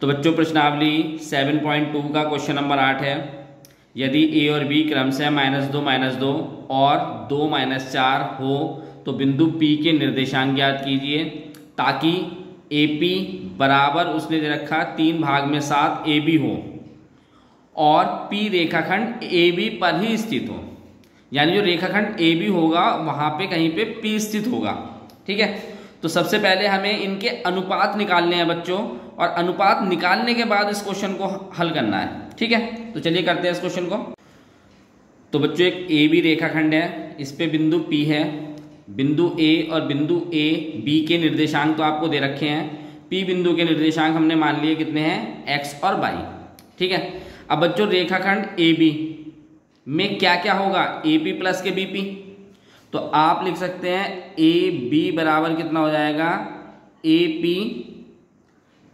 तो बच्चों प्रश्नावली 7.2 का क्वेश्चन नंबर 8 है। यदि ए और बी क्रमशः -2 और 2 -4 हो तो बिंदु P के निर्देशांक ज्ञात कीजिए ताकि AP बराबर उसने दे रखा 3 भाग में 7 AB हो और P रेखाखंड AB पर ही स्थित हो, यानी जो रेखाखंड AB होगा वहां पे कहीं पे P स्थित होगा। ठीक है, तो सबसे पहले हमें इनके अनुपात निकालने हैं बच्चों, और अनुपात निकालने के बाद इस क्वेश्चन को हल करना है। ठीक है, तो चलिए करते हैं इस क्वेश्चन को। तो बच्चों एक AB रेखाखंड है, इस पे बिंदु P है, बिंदु A और बिंदु A B के निर्देशांक तो आपको दे रखे हैं। P बिंदु के निर्देशांक हमने मान लिए कितने हैं, x और y। ठीक है, अब बच्चों रेखाखंड AB में क्या क्या होगा, AP प्लस के BP, तो आप लिख सकते हैं AB बराबर कितना हो जाएगा, AP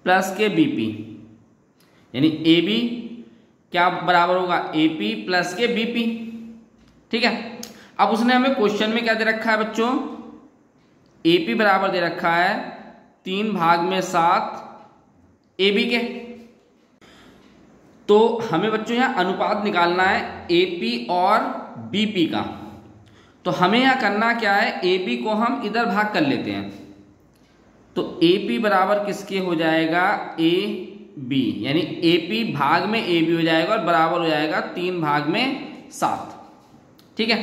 प्लस के BP, यानी AB क्या बराबर होगा, AP प्लस के BP। ठीक है, अब उसने हमें क्वेश्चन में क्या दे रखा है बच्चों, AP बराबर दे रखा है 3 भाग में 7 AB के। तो हमें बच्चों यहाँ अनुपात निकालना है AP और BP का। तो हमें यहाँ करना क्या है, AB को हम इधर भाग कर लेते हैं, तो AP बराबर किसके हो जाएगा, AB, यानी AP भाग में AB हो जाएगा और बराबर हो जाएगा 3 भाग में 7। ठीक है,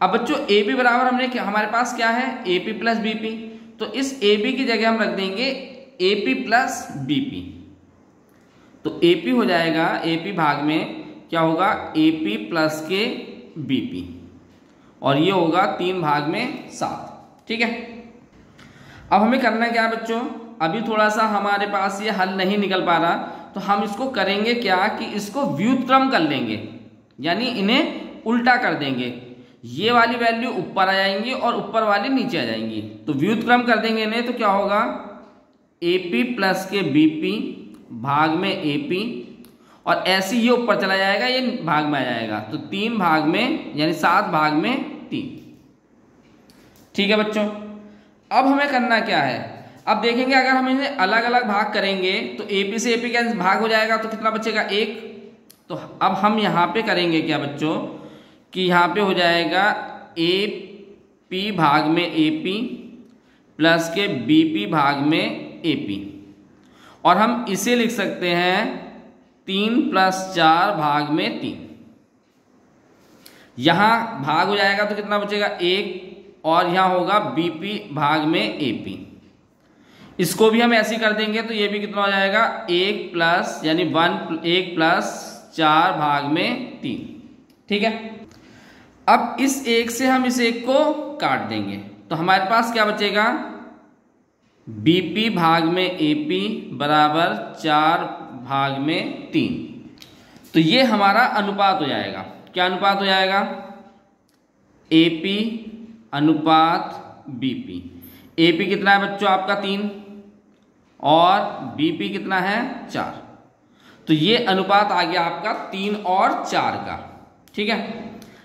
अब बच्चों AB बराबर हमने हमारे पास क्या है, AP प्लस BP, तो इस AB की जगह हम रख देंगे AP प्लस BP। तो AP हो जाएगा, AP भाग में क्या होगा, AP प्लस के BP, और ये होगा 3 भाग में 7। ठीक है, अब हमें करना क्या है बच्चों, अभी थोड़ा सा हमारे पास ये हल नहीं निकल पा रहा, तो हम इसको करेंगे क्या कि इसको व्युत्क्रम कर लेंगे, यानी इन्हें उल्टा कर देंगे। ये वाली वैल्यू ऊपर आ जाएंगी और ऊपर वाली नीचे आ जाएंगी, तो व्युत्क्रम कर देंगे इन्हें, तो क्या होगा, AP प्लस के BP भाग में AP, और ऐसे ये ऊपर चला जाएगा, ये भाग में आ जाएगा, तो 3 भाग में यानी 7 भाग में 3। ठीक है बच्चों, अब हमें करना क्या है, अब देखेंगे अगर हम इन्हें अलग अलग भाग करेंगे तो AP से AP का भाग हो जाएगा, तो कितना बचेगा, 1। तो अब हम यहाँ पे करेंगे क्या बच्चों कि यहाँ पे हो जाएगा AP भाग में AP प्लस के BP भाग में AP, और हम इसे लिख सकते हैं 3 + 4 भाग में 3। यहां भाग हो जाएगा तो कितना बचेगा, 1, और यहां होगा BP भाग में AP। इसको भी हम ऐसे ही कर देंगे, तो ये भी कितना हो जाएगा, 1 प्लस यानी 1 + 4 भाग में 3। ठीक है, अब इस 1 से हम इस 1 को काट देंगे, तो हमारे पास क्या बचेगा, BP भाग में AP बराबर 4 भाग में 3। तो ये हमारा अनुपात हो जाएगा। क्या अनुपात हो जाएगा, AP अनुपात BP। AP कितना है बच्चों आपका 3, और BP कितना है 4, तो ये अनुपात आ गया आपका 3 और 4 का। ठीक है,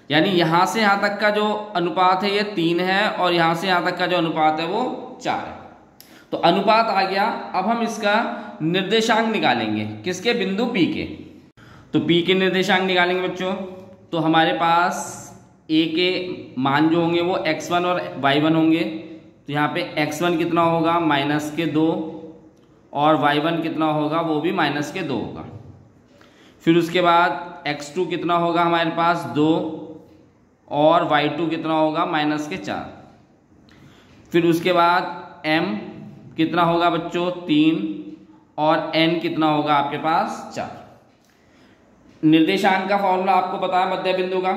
यानी यहां से यहां तक का जो अनुपात है ये 3 है, और यहां से यहां तक का जो अनुपात है वो 4 है। तो अनुपात आ गया। अब हम इसका निर्देशांक निकालेंगे, किसके, बिंदु P के। तो P के निर्देशांक निकालेंगे बच्चों, तो हमारे पास A के मान जो होंगे वो x1 और y1 होंगे। तो यहाँ पे x1 कितना होगा, -2, और y1 कितना होगा, वो भी -2 होगा। फिर उसके बाद x2 कितना होगा हमारे पास 2, और y2 कितना होगा -4। फिर उसके बाद m कितना होगा बच्चों 3, और n कितना होगा आपके पास 4। निर्देशांक का फॉर्मूला आपको पता है मध्य बिंदु का,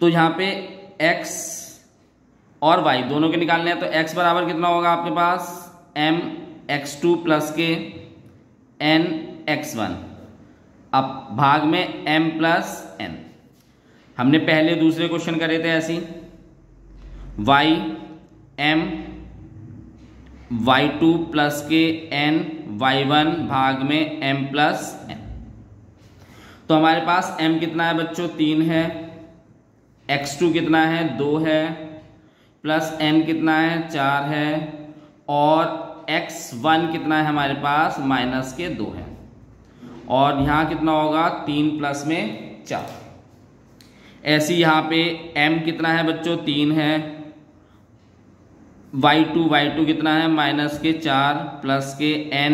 तो यहाँ पे x और y दोनों के निकालने हैं। तो x बराबर कितना होगा आपके पास, m x2 प्लस के n x1, अब भाग में m प्लस n। हमने पहले दूसरे क्वेश्चन करे थे ऐसी, y m y2 प्लस के n y1 भाग में m प्लस n। तो हमारे पास m कितना है बच्चों 3 है, x2 कितना है 2 है, प्लस n कितना है 4 है, और x1 कितना है हमारे पास -2 है, और यहाँ कितना होगा 3 प्लस में 4। ऐसे यहाँ पे m कितना है बच्चों 3 है, y2 कितना है -4 प्लस के n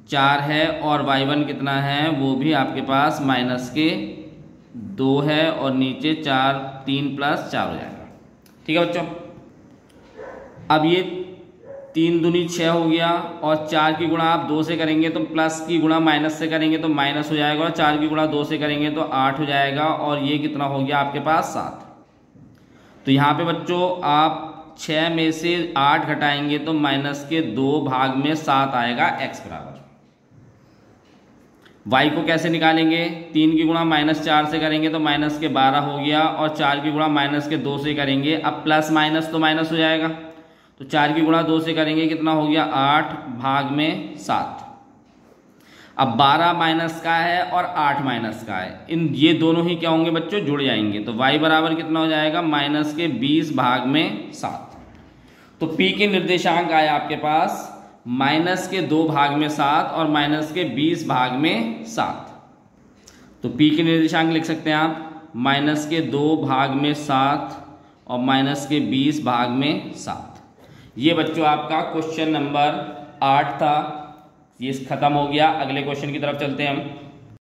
4 है, और y1 कितना है वो भी आपके पास -2 है, और नीचे 3 प्लस 4 हो जाएगा। ठीक है बच्चों, अब ये 3 दूनी 6 हो गया, और 4 की गुणा आप 2 से करेंगे तो प्लस की गुणा माइनस से करेंगे तो माइनस हो जाएगा, और 4 की गुणा 2 से करेंगे तो 8 हो जाएगा, और ये कितना हो गया आपके पास 7। तो यहाँ पे बच्चों आप 6 में से 8 घटाएंगे तो -2 भाग में 7 आएगा x बराबर। y को कैसे निकालेंगे, 3 की गुणा -4 से करेंगे तो -12 हो गया, और 4 की गुणा -2 से करेंगे, अब प्लस माइनस तो माइनस हो जाएगा, तो 4 की गुणा 2 से करेंगे कितना हो गया 8 भाग में 7। अब 12 माइनस का है और 8 माइनस का है, इन ये दोनों ही क्या होंगे बच्चों जुड़ जाएंगे, तो y बराबर कितना हो जाएगा -20 भाग में 7। तो p के निर्देशांक आए आपके पास -2 भाग में 7 और -20 भाग में 7। तो p के निर्देशांक लिख सकते हैं आप -2 भाग में 7 और -20 भाग में 7। ये बच्चों आपका क्वेश्चन नंबर 8 था, ये खत्म हो गया। अगले क्वेश्चन की तरफ चलते हैं हम।